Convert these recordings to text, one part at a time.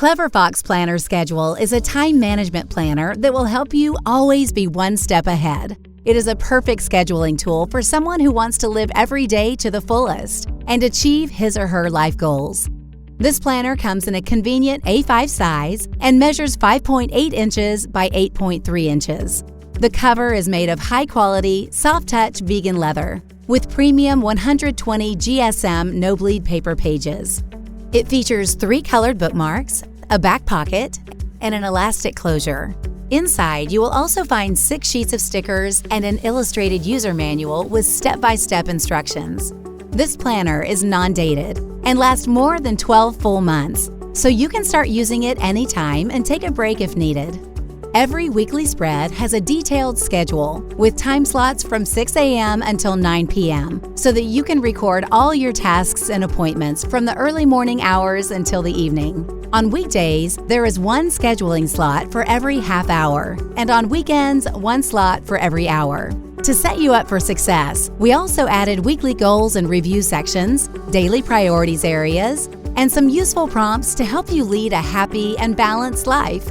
Clever Fox Planner Schedule is a time management planner that will help you always be one step ahead. It is a perfect scheduling tool for someone who wants to live every day to the fullest and achieve his or her life goals. This planner comes in a convenient A5 size and measures 5.8 inches by 8.3 inches. The cover is made of high-quality, soft-touch vegan leather with premium 120 GSM no-bleed paper pages. It features 3 colored bookmarks, a back pocket, and an elastic closure. Inside, you will also find 6 sheets of stickers and an illustrated user manual with step-by-step instructions. This planner is non-dated and lasts more than 12 full months, so you can start using it anytime and take a break if needed. Every weekly spread has a detailed schedule with time slots from 6 a.m. until 9 p.m. so that you can record all your tasks and appointments from the early morning hours until the evening. On weekdays, there is 1 scheduling slot for every half hour, and on weekends, 1 slot for every hour. To set you up for success, we also added weekly goals and review sections, daily priorities areas, and some useful prompts to help you lead a happy and balanced life.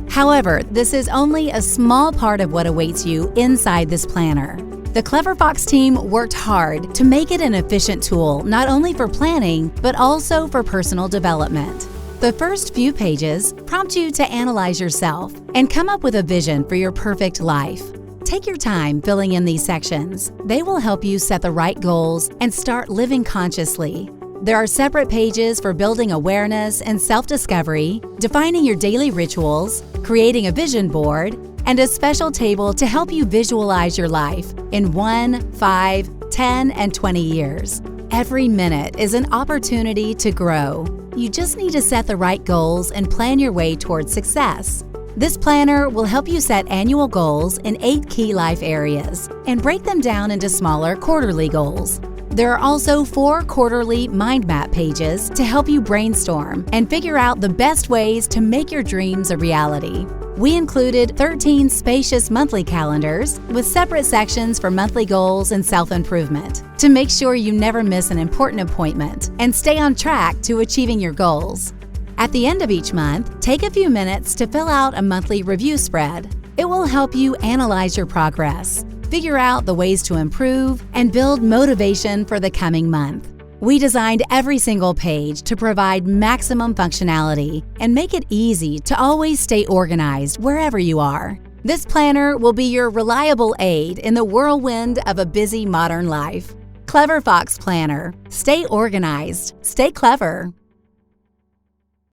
However, this is only a small part of what awaits you inside this planner. The Clever Fox team worked hard to make it an efficient tool not only for planning, but also for personal development. The first few pages prompt you to analyze yourself and come up with a vision for your perfect life. Take your time filling in these sections. They will help you set the right goals and start living consciously. There are separate pages for building awareness and self-discovery, defining your daily rituals, creating a vision board, and a special table to help you visualize your life in 1, 5, 10, and 20 years. Every minute is an opportunity to grow. You just need to set the right goals and plan your way towards success. This planner will help you set annual goals in 8 key life areas and break them down into smaller quarterly goals. There are also 4 quarterly mind map pages to help you brainstorm and figure out the best ways to make your dreams a reality. We included 13 spacious monthly calendars with separate sections for monthly goals and self-improvement to make sure you never miss an important appointment and stay on track to achieving your goals. At the end of each month, take a few minutes to fill out a monthly review spread. It will help you analyze your progress, figure out the ways to improve, and build motivation for the coming month. We designed every single page to provide maximum functionality and make it easy to always stay organized wherever you are. This planner will be your reliable aid in the whirlwind of a busy modern life. Clever Fox Planner. Stay organized, stay clever.